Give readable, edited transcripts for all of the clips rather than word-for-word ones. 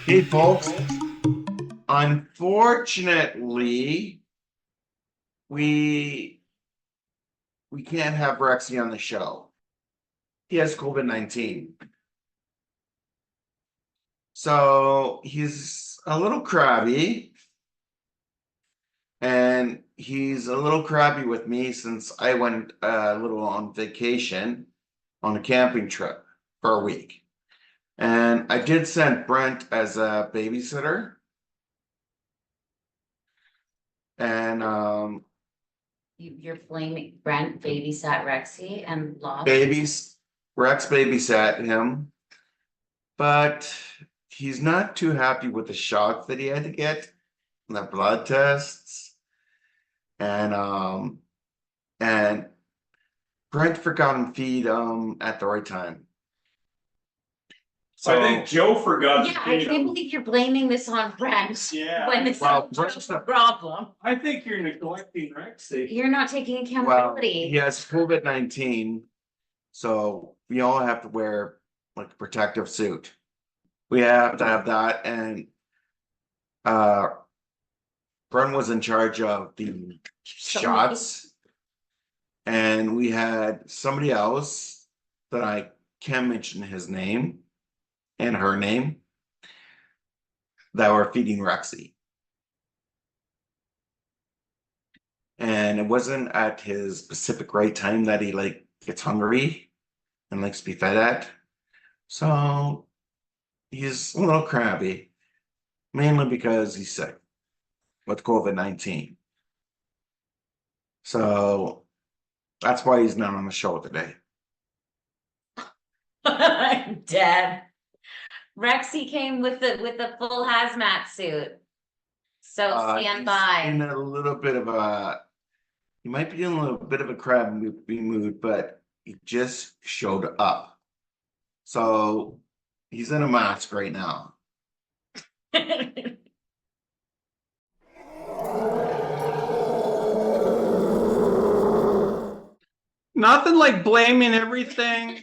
Hey folks, unfortunately, we we can't have Rexy on the show. He has COVID-19. So he's a little crabby, and he's a little crabby with me since I went a little on vacation on a camping trip for a week. And I did send Brent as a babysitter. And You're blaming Brent babysat Rexy and lost. babies Rex babysat him, but he's not too happy with the shots that he had to get, the blood tests, and and Brent forgot him feed at the right time. I think Joe forgot Yeah, to I feed can't him. believe you're blaming this on Brent. Yeah. When it's Well, not Brent's Joe's not- problem. I think you're neglecting Rexy. You're not taking Well, accountability. he has COVID-19, so we all have to wear like a protective suit. We have to have that, and Brent was in charge of the shots. And we had somebody else that I can't mention his name and her name that were feeding Rexy. And it wasn't at his specific right time that he like gets hungry and likes to be fed at. So he's a little crabby, mainly because he's sick with COVID-19. So that's why he's not on the show today. I'm dead. Rexy came with the full hazmat suit. So stand He's by. in a little bit of he might be in a little bit of a crabby mood, but he just showed up. So he's in a mask right now. Nothing like blaming everything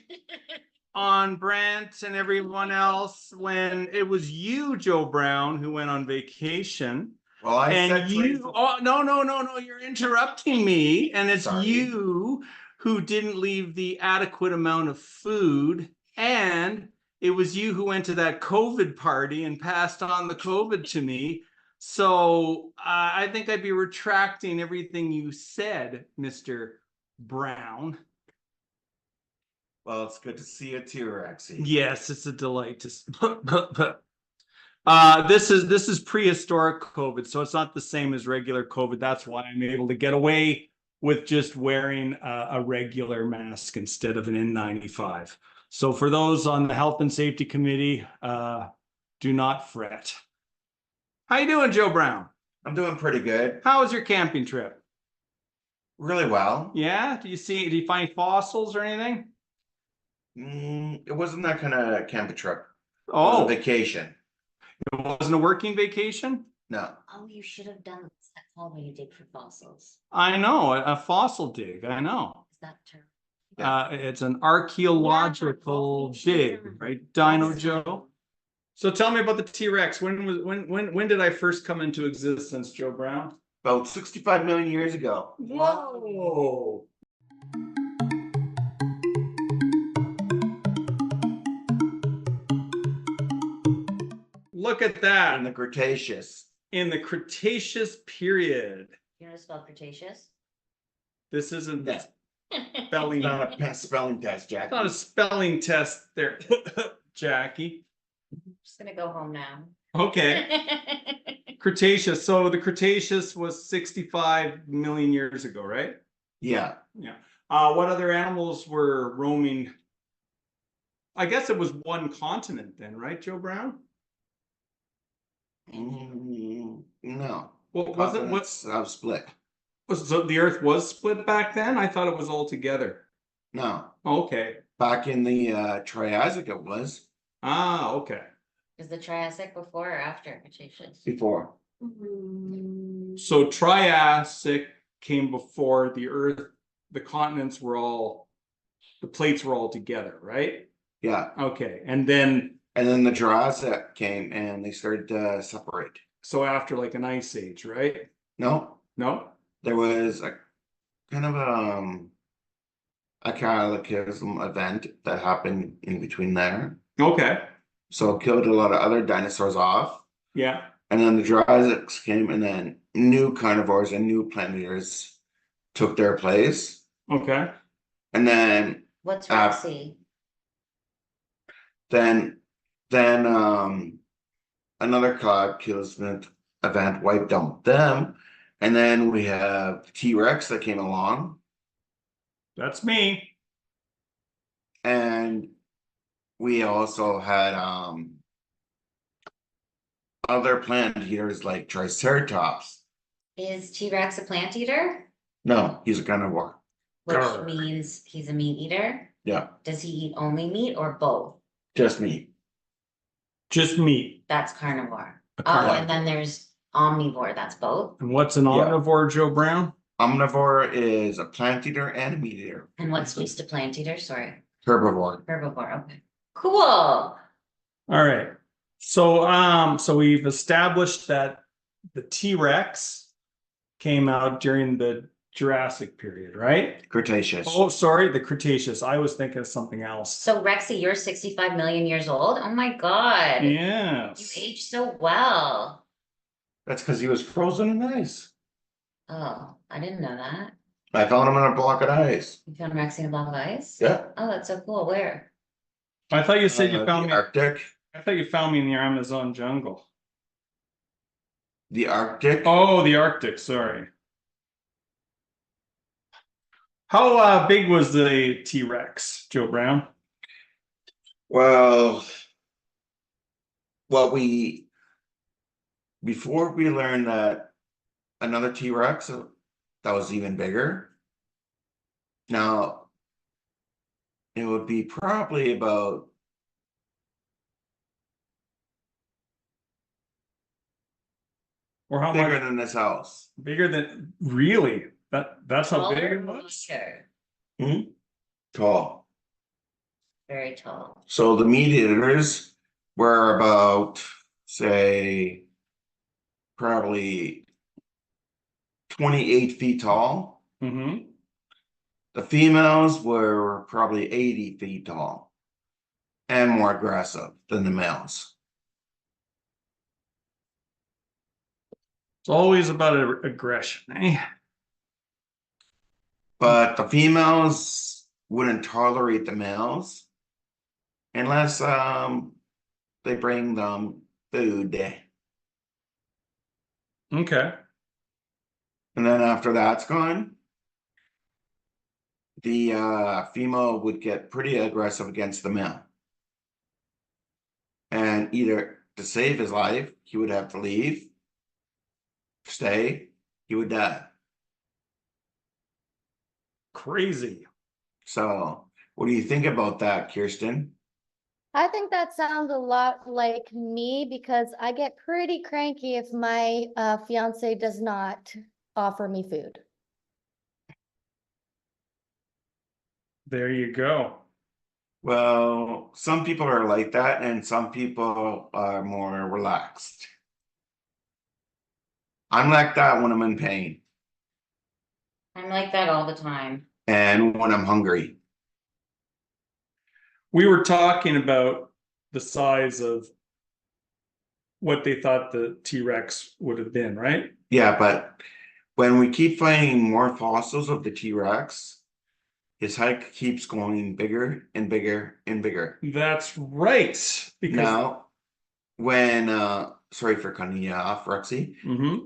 on Brent and everyone else when it was you, Joe Brown, who went on vacation. Well, I And said you, oh, no, you're interrupting me. And it's Sorry. you who didn't leave the adequate amount of food. And it was you who went to that COVID party and passed on the COVID to me. So I think I'd be retracting everything you said, Mr. Brown. well, it's good to see you too, Rexy. Yes, it's a delight to. This is prehistoric COVID, so it's not the same as regular COVID. That's why I'm able to get away with just wearing a regular mask instead of an N95. So for those on the Health and Safety Committee, do not fret. How you doing, Joe Brown? I'm doing pretty good. How was your camping trip? Really well. Yeah, do you find fossils or anything? It wasn't that kind of camping trip. It was Oh, a vacation. it wasn't a working vacation? No. Oh, you should have done this. That's all you did for fossils. I know, a fossil dig, I know. Is that true? It's an archaeological dig, right, Dino Joe? So tell me about the T-Rex. When did I first come into existence, Joe Brown? About 65 million years ago. Whoa. Look at In that. the Cretaceous. In the Cretaceous period. You know how to spell Cretaceous? This isn't Yeah. spelling. Not a spelling test, Jack. It's not a spelling test there, Jackie. I'm just gonna go home now. Okay. Cretaceous. So the Cretaceous was 65 million years ago, right? Yeah. Yeah. What other animals were roaming? I guess it was one continent then, right, Joe Brown? No. Well, was it Continents have split. so the Earth was split back then? I thought it was all together. No. Okay. Back in the Triassic it was. Okay. Is the Triassic before or after Cretaceous? Before. So Triassic came before the Earth. The plates were all together, right? Yeah. Okay. And then And then the Jurassic came and they started to separate. So after like an ice age, right? No, No? there was a kind of a cataclysm event that happened in between there. Okay. So it killed a lot of other dinosaurs off. Yeah. And then the Jurassics came and then new carnivores and new plant eaters took their place. Okay. And then What's Uh, Rexy? then another cataclysmic event wiped out them. And then we have T-Rex that came along. That's me. And we also had other plant eaters like Triceratops. Is T-Rex a plant eater? No, he's a carnivore. Which Grr. means he's a meat eater? Yeah, Does he eat only meat or both? just me. Just meat. That's carnivore. A Oh, carnivore. and then there's omnivore, that's both. And what's an Yeah. omnivore, Joe Brown? Omnivore is a plant eater and a meat eater. And what's just a plant eater? Sorry, Herbivore. herbivore, okay. Cool. All right. So we've established that the T-Rex came out during the Jurassic period, right? Cretaceous. Oh, sorry, the Cretaceous. I was thinking of something else. So Rexy, you're 65 million years old? Oh my God. You Yes. age so well. That's because he was frozen in ice. Oh, I didn't know that. I found him in a block of ice. You found Rexy in a block of ice? Yeah. Oh, that's so cool. Where? I thought you said you found the me. Arctic. I thought you found me in the Amazon jungle. The Arctic. Oh, the Arctic. Sorry. How big was the T-Rex, Joe Brown? Well, before we learned that another T-Rex that was even bigger. Now, it would be probably about Or how bigger much than this house. bigger than really? That's how big it Taller or was? shorter? Tall. Very tall. So the meat eaters were about, say, probably 28 feet tall. Mm-hmm. The females were probably 80 feet tall and more aggressive than the males. It's always about aggression, eh? But the females wouldn't tolerate the males unless they bring them food. Okay. And then after that's gone, the female would get pretty aggressive against the male. And either to save his life, he would have to leave, stay, he would die. Crazy. So, what do you think about that, Kirsten? I think that sounds a lot like me because I get pretty cranky if my fiance does not offer me food. There you go. Well, some people are like that, and some people are more relaxed. I'm like that when I'm in pain I'm like that all the time. and when I'm hungry. We were talking about the size of what they thought the T-Rex would have been, right? Yeah, but when we keep finding more fossils of the T-Rex, his height keeps going bigger and bigger and bigger. That's right. Because Now, when sorry for cutting you off, Rexy. Mhm.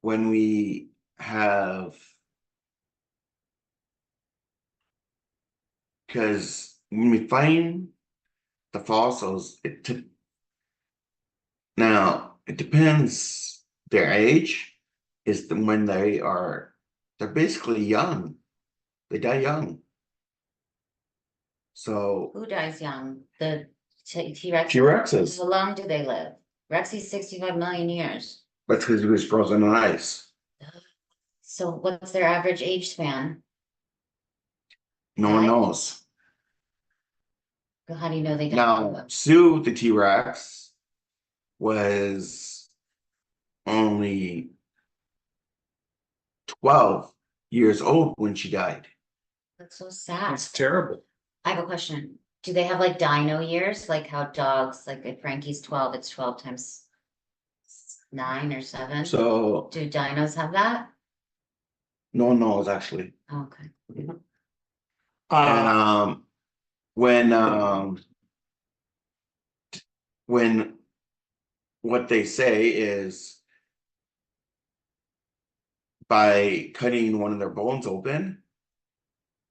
When we have, because when we find the fossils, now it depends their age is when they're basically young. They die young. So Who dies young? The T-Rex? T-Rexes. How long do they live? Rexy's 65 million years. That's because he was frozen in ice. So what's their average age span? No one knows. How do you know they Now, don't? Sue, the T-Rex, was only 12 years old when she died. That's so sad. That's terrible. I have a question. Do they have like dino years? Like how dogs, like if Frankie's 12, it's 12 times 9 or 7? So Do dinos have that? no one knows actually. Okay. And when what they say is by cutting one of their bones open,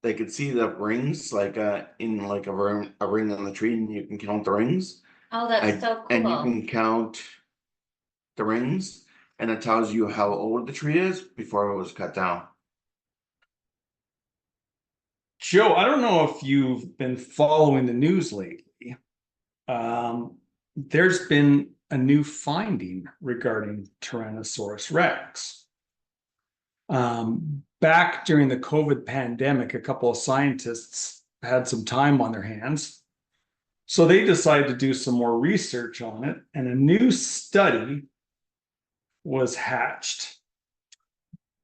they could see the rings like in like a ring on the tree, and you can count the rings. Oh, that's so And you cool. can count the rings, and it tells you how old the tree is before it was cut down. Joe, I don't know if you've been following the news lately. There's been a new finding regarding Tyrannosaurus Rex. Back during the COVID pandemic, a couple of scientists had some time on their hands. So they decided to do some more research on it, and a new study was hatched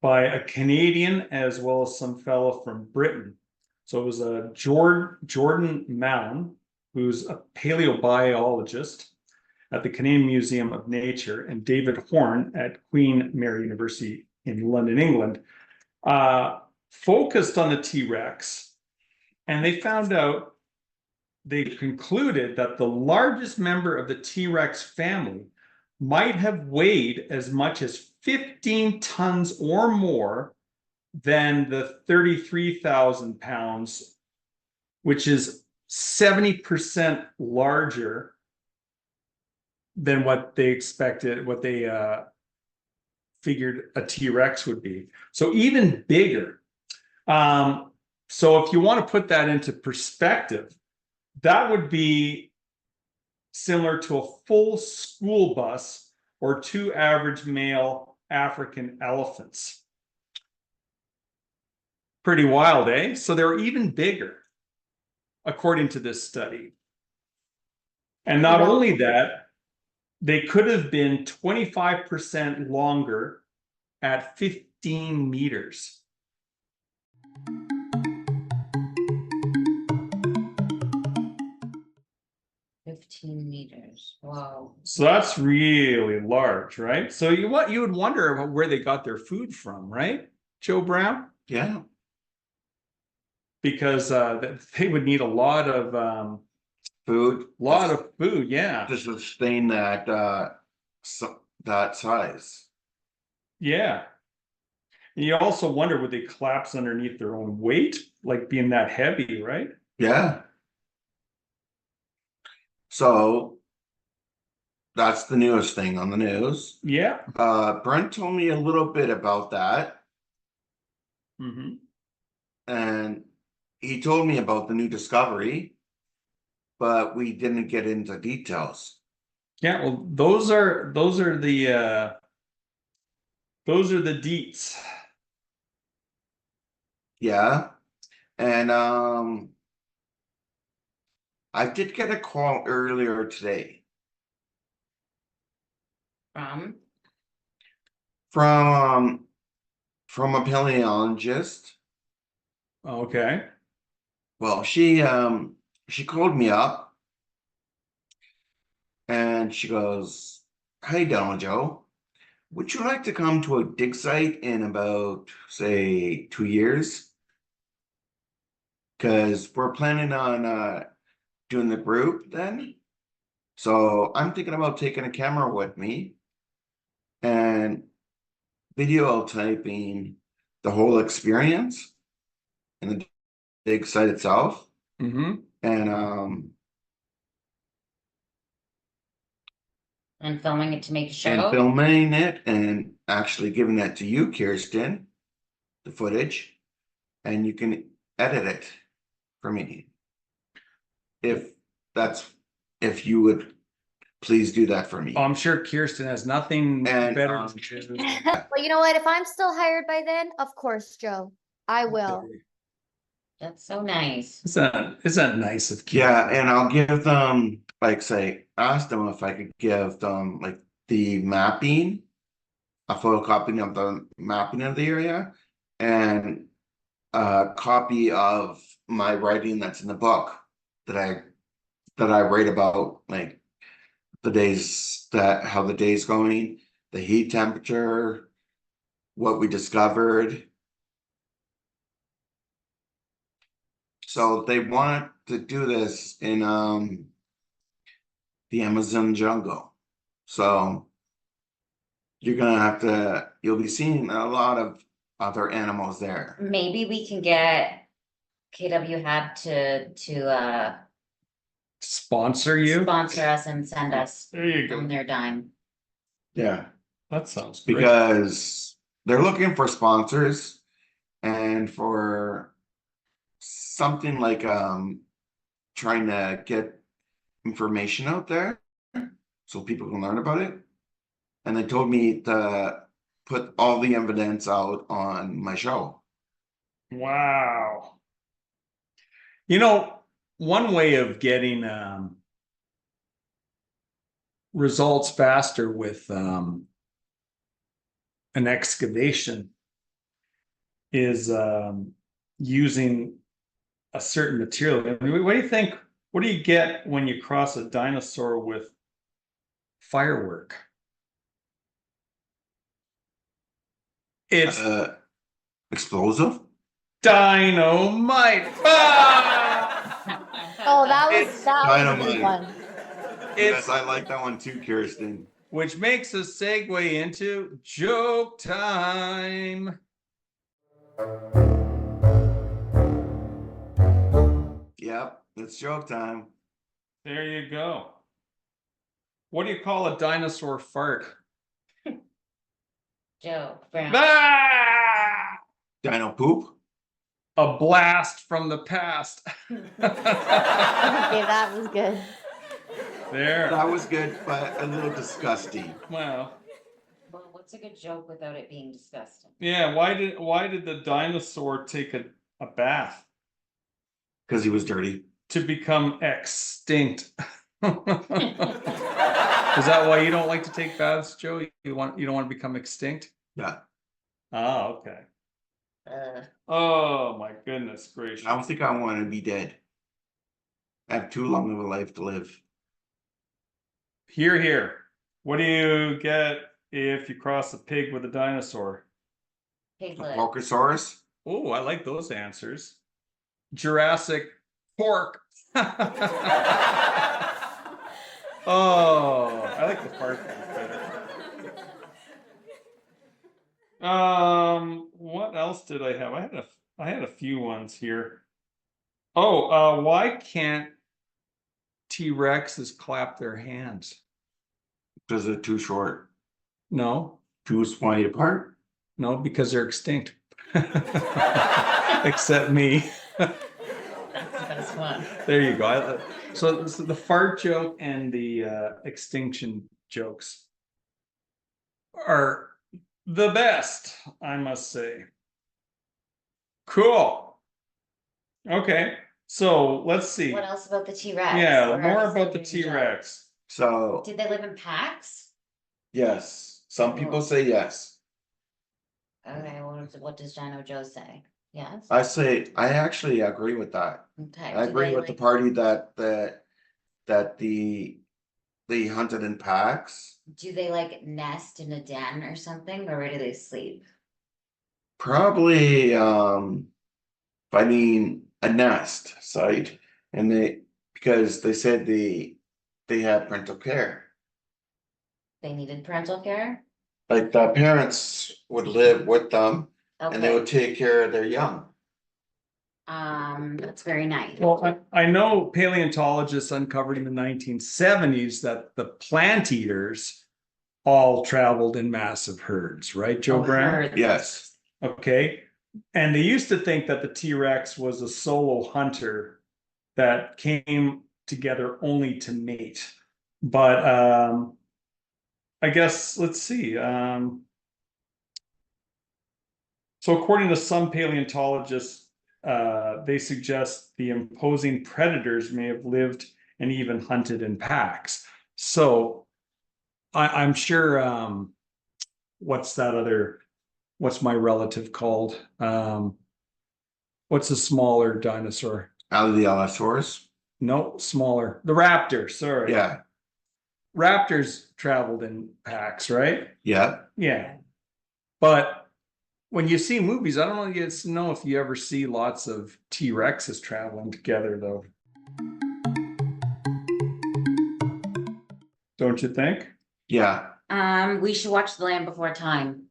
by a Canadian as well as some fellow from Britain. So it was a Jordan Mallon, who's a paleobiologist at the Canadian Museum of Nature, and David Horn at Queen Mary University in London, England, focused on the T-Rex, and they concluded that the largest member of the T-Rex family might have weighed as much as 15 tons or more than the 33,000 pounds, which is 70% larger than what they expected, what they figured a T-Rex would be. So even bigger. So if you want to put that into perspective, that would be similar to a full school bus or 2 average male African elephants. Pretty wild, eh? So they're even bigger, according to this study. And not only that, they could have been 25% longer at 15 meters. $15 Wow. So that's really large, right? So you would wonder where they got their food from, right, Joe Brown? Yeah. Because they would need a lot of Food. yeah. To sustain that that size. Yeah. You also wonder, would they collapse underneath their own weight, like being that heavy, right? Yeah. So that's the newest thing on the news. Yeah. Brent told me a little bit about that. Mm-hmm. And he told me about the new discovery, but we didn't get into details. Yeah, well, those are the deets. Yeah. And I did get a call earlier today From? from a paleontologist. Okay. Well, she called me up and she goes, "Hey, Dino Joe, would you like to come to a dig site in about, say, 2 years? Because we're planning on doing the group then. So I'm thinking about taking a camera with me and video typing the whole experience and the dig site itself. Mm-hmm. And filming it to make a show. and filming it and actually giving that to you, Kirsten, the footage, and you can edit it for me. If you would please do that for me. I'm sure Kirsten has nothing And, better um, to do. Well, you know what? If I'm still hired by then, of course, Joe, I will. That's so nice. Is that nice of kids? Yeah, and I'll give them, like, say, ask them if I could give them like the mapping, a photocopy of the mapping of the area, and a copy of my writing that's in the book that I write about, like the days that how the day's going, the heat temperature, what we discovered. So they want to do this in the Amazon jungle. So you'll be seeing a lot of other animals there. Maybe we can get KW Hab to Sponsor you? sponsor us and send us There you on go. their dime. Yeah, That sounds great. because they're looking for sponsors and for something like trying to get information out there so people can learn about it. And they told me to put all the evidence out on my show. Wow. You know, one way of getting results faster with an excavation is using a certain material. I mean, what do you think? What do you get when you cross a dinosaur with firework? It's Explosive? dynamite. Ah! Oh, that was It's a dynamite. good one. Yes, I like that one too, Kirsten. Which makes us segue into joke time. Yep, it's joke time. There you go. What do you call a dinosaur fart? Joe Brown. Ah! Dino poop? A blast from the past. Okay, that was good. There. That was good, but a little disgusting. Well, Well, what's a good joke without it being disgusting? yeah. Why did the dinosaur take a bath Because he was dirty. to become extinct? Is that why you don't like to take baths, Joe? You don't want to become extinct? Yeah. Oh, okay. Oh my goodness gracious. I don't think I want to be dead. I have too long of a life to live. Here, here. What do you get if you cross a pig with a dinosaur? A Piglet. Porkosaurus? Oh, I like those answers. Jurassic pork. Oh, I like the fart one better. What else did I have? I had a few ones here. Oh, why can't T-Rexes clap their hands? Because they're too short. No, Too wide apart. no, because they're extinct. Except me. That's the best one. There you go. So the fart joke and the extinction jokes are the best, I must say. Cool. Okay, so let's see. What else about the T-Rex? Yeah, Or are more we about the saving joke? T-Rex. So, Did they live in packs? yes. Some people say yes. Okay, what does Dino Joe say? Yes? I actually agree with that. Okay. I do agree they, with the like- party that they hunted in packs. Do they like nest in a den or something, or where do they sleep? Probably finding a nest site, and because they said they had parental care. They needed parental care? Like the parents would live with them and they Okay, would take care of their young. that's very nice. Well, I know paleontologists uncovered in the 1970s that the plant eaters all traveled in massive herds, right, Joe Oh, Brown? herds. Yes. Okay. And they used to think that the T-Rex was a solo hunter that came together only to mate. But I guess let's see. So according to some paleontologists, they suggest the imposing predators may have lived and even hunted in packs. So I'm sure, what's my relative called? What's a smaller dinosaur? Out of the Allosaurus. No, smaller. The raptor, sorry. Yeah, Raptors traveled in packs, right? yeah. Yeah. But when you see movies, I don't know if you ever see lots of T-Rexes traveling together, though. Don't you think? Yeah. We should watch The Land Before Time.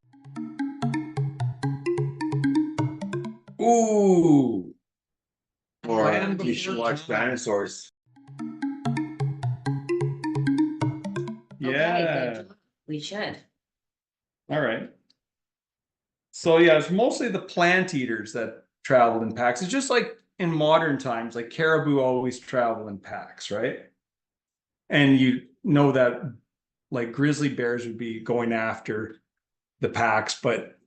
Ooh. Or Land you should Before watch Time. Dinosaurs. Yeah. Okay, good. We should. All right. So yeah, it's mostly the plant eaters that traveled in packs. It's just like in modern times, like caribou always travel in packs, right? And you know that like grizzly bears would be going after the packs, but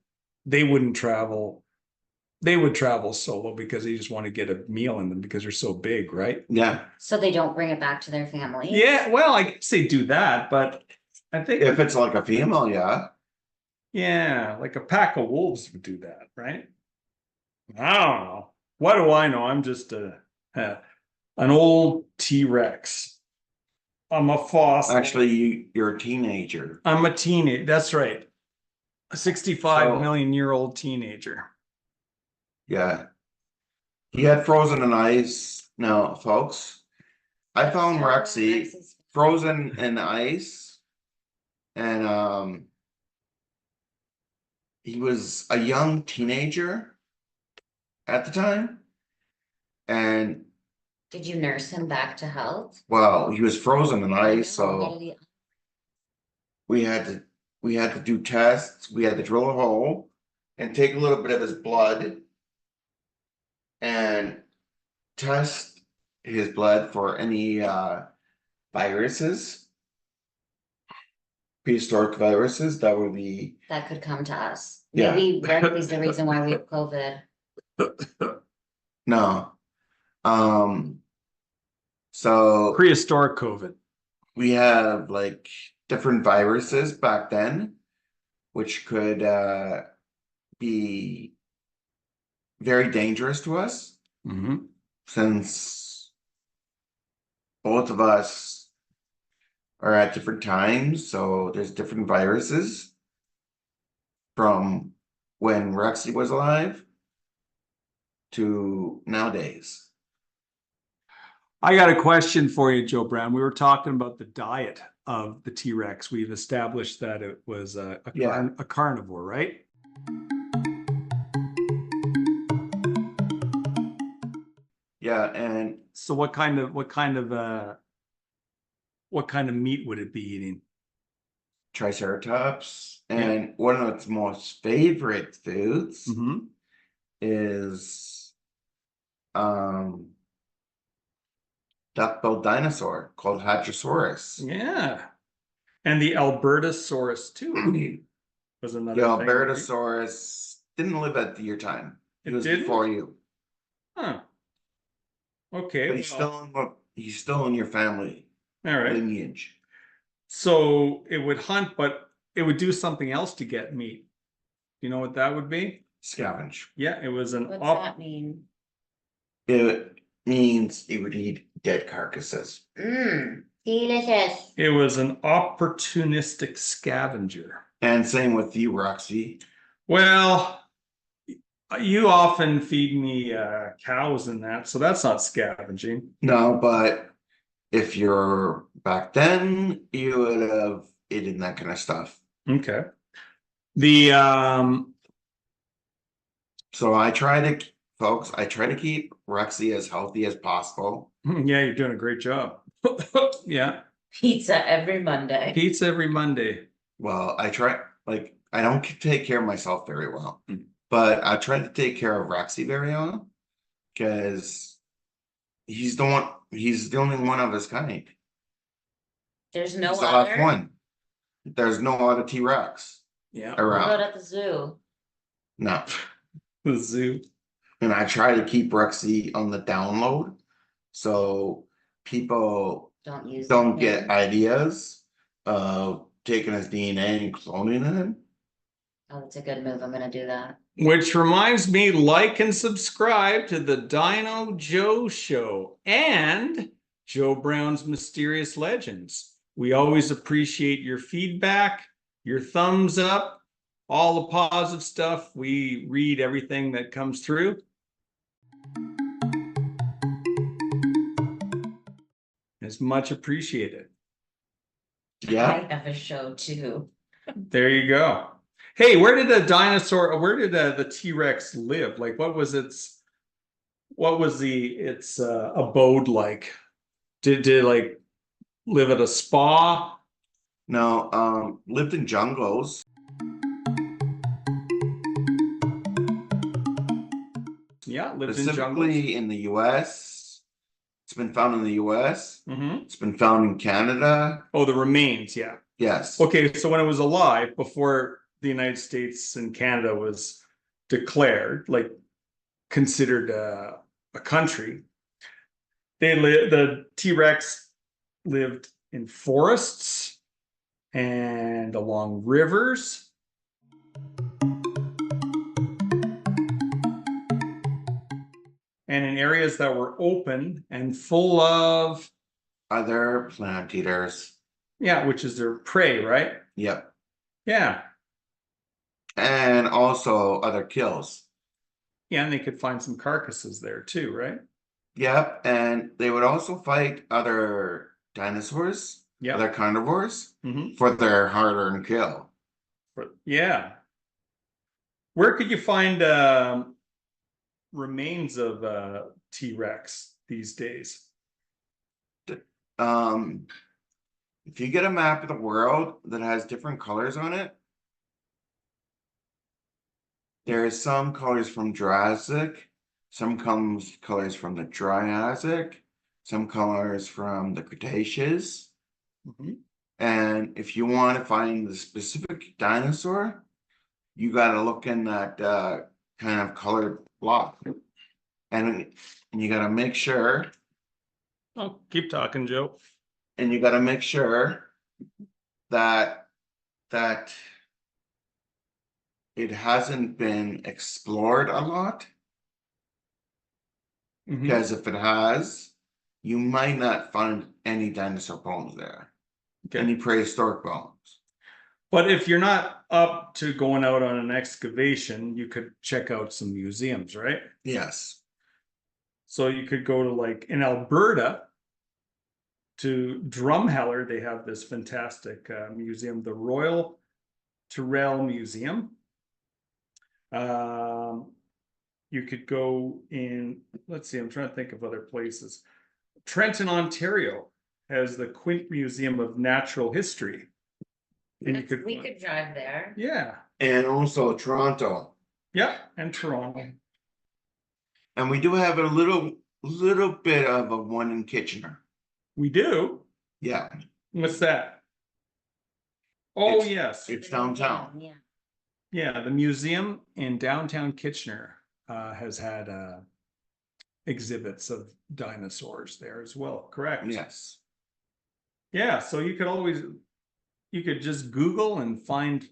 they wouldn't travel. They would travel solo because they just want to get a meal in them because they're so big, right? Yeah. So they don't bring it back to their family? Yeah, well, I guess they do that, but I think If it's like a female, yeah. yeah, like a pack of wolves would do that, right? I don't know. What do I know? I'm just an old T-Rex. I'm a fossil. Actually, you're a teenager. I'm a teenager. That's right. A 65 So- million year old teenager. Yeah. He had frozen in ice. No, folks. I found Rexy Rexy's- frozen in ice. And he was a young teenager at the time. And Did you nurse him back to health? well, he was frozen in ice, I know, so we had to do tests. We had to drill a hole and take a little bit of his blood and test his blood for any viruses, prehistoric viruses that would be that could come to us. Yeah. Maybe Rexy's the reason why we have COVID. no. So Prehistoric COVID. we have like different viruses back then, which could be very dangerous to us Mm-hmm. since both of us are at different times. So there's different viruses from when Rexy was alive to nowadays. I got a question for you, Joe Brown. We were talking about the diet of the T-Rex. We've established that it was a carnivore, right? Yeah, and So what kind of meat would it be eating? Triceratops, and one of its most favorite foods Mm-hmm. is duck-billed dinosaur called Hadrosaurus. Yeah. And the Albertosaurus too was The another thing, right? Albertosaurus didn't live at your time. It It was didn't? before you. Huh. Okay. But he's still in your family All right. lineage. So it would hunt, but it would do something else to get meat. You know what that would be? Scavenge. Yeah, it was an What's that mean? It means it would eat dead carcasses. Delicious. it was an opportunistic scavenger. And same with you, Roxy. Well, you often feed me cows and that, so that's not scavenging. No, but if you're back then, you would have eaten that kind of stuff. Okay. The So folks, I try to keep Rexy as healthy as possible. yeah, you're doing a great job. Yeah, Pizza every Monday. pizza every Monday. Well, I don't take care of myself very well, Mm. but I try to take care of Rexy very well because he's the only one of his kind. There's no He's the last other. one. There's no other T-Rex Yeah, What about around. at the zoo? No. the zoo. And I try to keep Rexy on the download, so people Don't use. don't it. get ideas of taking his DNA and cloning him. Oh, that's a good move. I'm gonna do that. Which reminds me, like and subscribe to the Dino Joe Show and Joe Brown's Mysterious Legends. We always appreciate your feedback, your thumbs up, all the positive stuff. We read everything that comes through. It's much appreciated. Yeah, I have a show too. There you go. Hey, where did the T-Rex live? Like, what was its abode like? Did it like live at a spa? no, lived in jungles. Yeah, lived in jungles. Specifically in the US. It's been found in the US. Mm-hmm. It's been found in Canada. Oh, the remains, yeah. Yes. Okay, so when it was alive, before the United States and Canada was declared, like considered a country, the T-Rex lived in forests and along rivers. And in areas that were open and full of, Other plant eaters. yeah, which is their prey, right? Yep. Yeah. And also other kills. Yeah, and they could find some carcasses there too, right? Yep. And they would also fight other dinosaurs, Yeah. other carnivores, Mm-hmm. for their hard-earned kill. Yeah. Where could you find remains of T-Rex these days? If you get a map of the world that has different colors on it, there is some colors from Jurassic, some colors from the Triassic, some colors from the Cretaceous. Mm-hmm. And if you want to find the specific dinosaur, you got to look in that kind of colored block. And you got to make sure, Oh, keep talking, Joe. and you got to make sure that it hasn't been explored a lot. Mhm. Because if it has, you might not find any dinosaur bones there, Okay. any prehistoric bones. But if you're not up to going out on an excavation, you could check out some museums, right? Yes. So you could go to, like, in Alberta to Drumheller, they have this fantastic museum, the Royal Tyrrell Museum. You could go in, let's see, I'm trying to think of other places. Trenton, Ontario has the Quint Museum of Natural History. And We could drive there. yeah, And also Toronto. yeah, and Toronto. And we do have a little bit of a one in Kitchener. We do. Yeah. What's that? Oh, It's- yes. It's downtown. Yeah. Yeah, the museum in downtown Kitchener has had exhibits of dinosaurs there as well, correct? Yes. Yeah, so you could just Google and find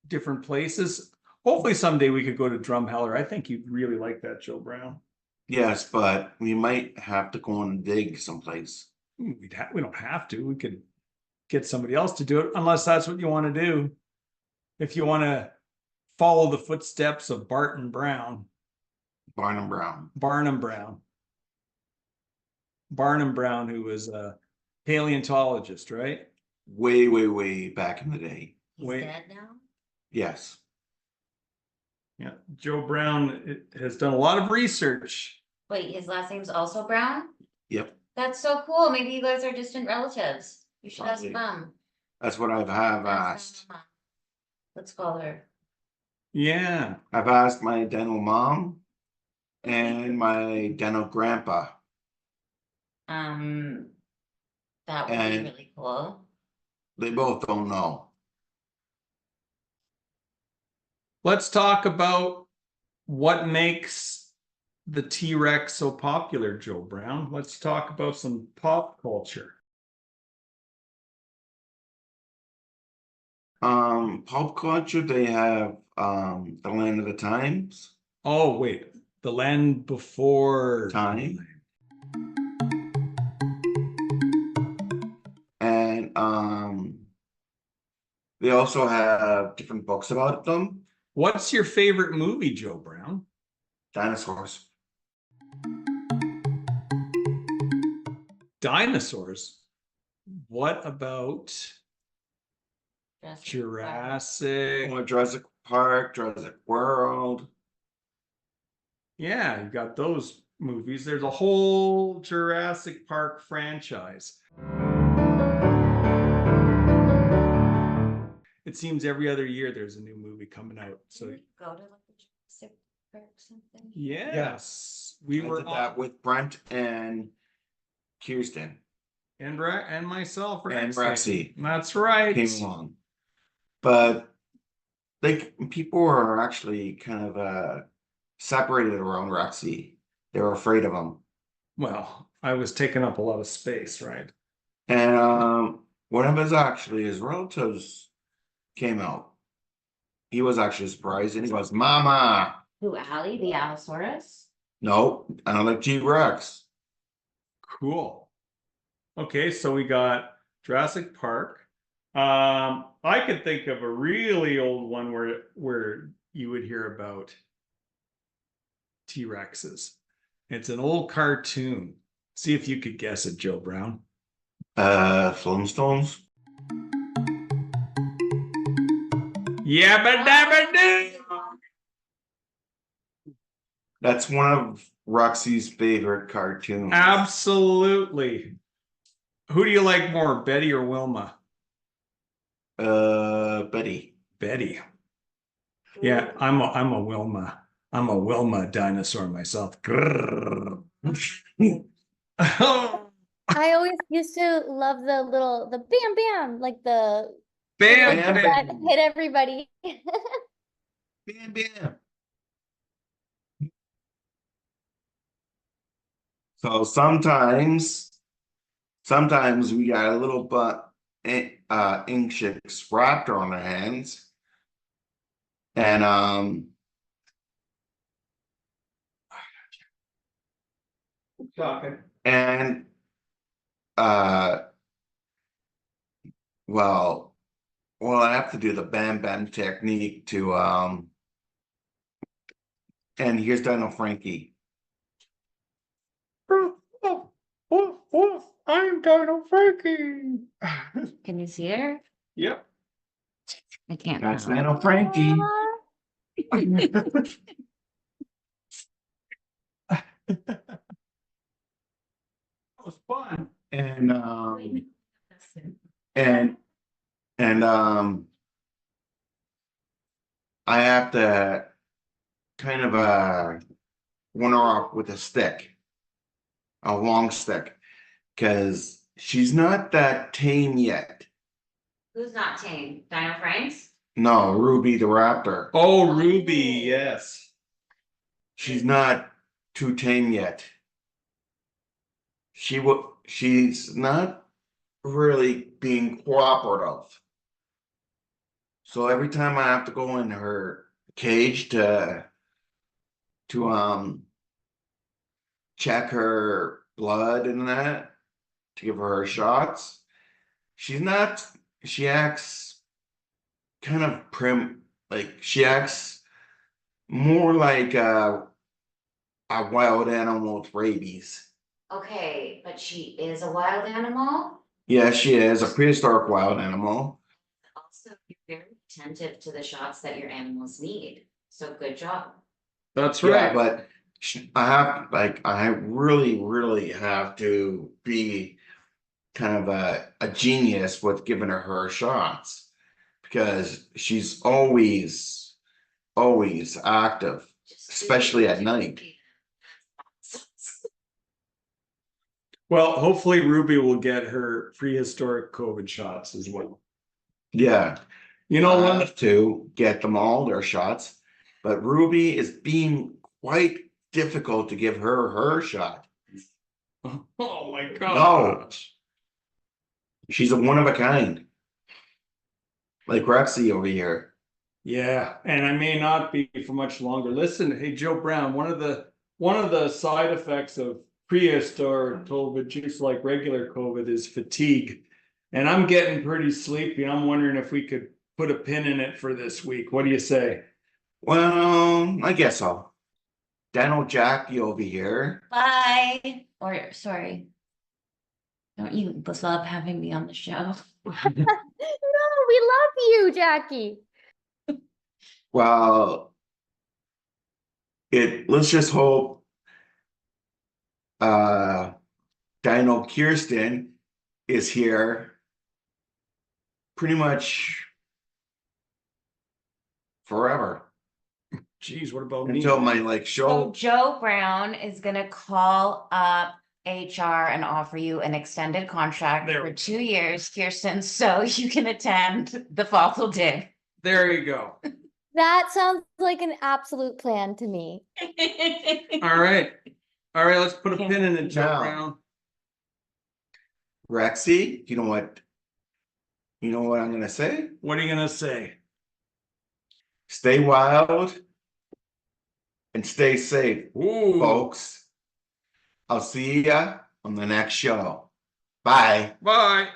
different places. Hopefully someday we could go to Drumheller. I think you'd really like that, Joe Brown. Yes, but we might have to go and dig someplace. We don't have to. We could get somebody else to do it, unless that's what you want to do. If you want to follow the footsteps of Barnum Brown. Barnum Brown. Barnum Brown, who was a paleontologist, right? Way back in the day. He's Wait. dead now? Yes. Yeah, Joe Brown has done a lot of research. Wait, his last name's also Brown? Yep. That's so cool. Maybe you guys are distant relatives. You should ask Probably. Mom. That's what have asked. Mom. Let's call her. Yeah. I've asked my dental mom and my dental grandpa. That would be And- really cool. They both don't know. Let's talk about what makes the T-Rex so popular, Joe Brown? Let's talk about some pop culture. Pop culture, they have the Land of the Times. Oh, wait, the Land Before Time. And they also have different books about them. What's your favorite movie, Joe Brown? Dinosaurs. Dinosaurs. What about Jurassic Jurassic? Park. Or Jurassic Park, Jurassic World. Yeah, you got those movies. There's a whole Jurassic Park franchise. It seems every other year there's a new movie coming out. So Did we go to like the Jurassic Park or something? yes, we I were did that with Brent and Kirsten and myself, and Rexy. Rexy That's right. came along. But people were actually kind of separated around Rexy. They were afraid of him. Well, I was taking up a lot of space, right? And one of his relatives came out. He was actually surprised and he goes, Mama. Who, Allie, the Allosaurus? No, I don't like T-Rex. Cool. Okay, so we got Jurassic Park. I could think of a really old one where you would hear about T-Rexes. It's an old cartoon. See if you could guess it, Joe Brown. Flintstones. Yabba dabba doo. That's one of Roxy's favorite cartoons. Absolutely. Who do you like more, Betty or Wilma? Betty. Betty. Yeah, I'm a Wilma. I'm a Wilma dinosaur myself. Grrr. I always used to love the bam bam, like the Bam, Bam, bam. that hit everybody. Bam, bam. So sometimes we got a little ink chicks wrapped on our hands. And Talking. and well, I have to do the bam bam technique to and here's Dino Frankie. I'm Dino Frankie. Can you see her? Yep. I can't. That's now. Dino Frankie. That was fun. And and I have to kind of one her off with a stick, a long stick, because she's not that tame yet. Who's not tame? Dino Franks? No, Ruby the Raptor. Oh, Ruby, yes. She's not too tame yet. She's not really being cooperative. So every time I have to go in her cage to check her blood and that, to give her shots, she acts kind of prim, like she acts more like a wild animal with rabies. Okay, but she is a wild animal. Yeah, she is a prehistoric wild animal. Also, you're very attentive to the shots that your animals need. So good job. That's Yeah, right. but I really have to be kind of a genius with giving her shots because she's always active, especially at night. Well, hopefully Ruby will get her prehistoric COVID shots as well. Yeah, You know I what? have to get them all their shots, but Ruby is being quite difficult to give her shot. Oh my No. gosh. She's a one of a kind. Like Rexy over here. Yeah, and I may not be for much longer. Listen, hey Joe Brown, one of the side effects of prehistoric COVID, just like regular COVID, is fatigue. And I'm getting pretty sleepy. I'm wondering if we could put a pin in it for this week. What do you say? Well, I guess so. Dino Jackie over here. Bye. Or sorry. Don't you love having me on the show? No, we love you, Jackie. Well, let's just hope Dino Kirsten is here pretty much forever Geez, what about me? until my like So show. Joe Brown is gonna call up HR and offer you an extended contract There. for 2 years, Kirsten, so you can attend the Fossil Day. There you go. That sounds like an absolute plan to me. All right. All right, let's put a pin in it, Joe Now. Brown. Rexy, you know what? You know what I'm gonna say? What are you gonna say? Stay wild and stay safe, Ooh. folks. I'll see ya on the next show. Bye. Bye.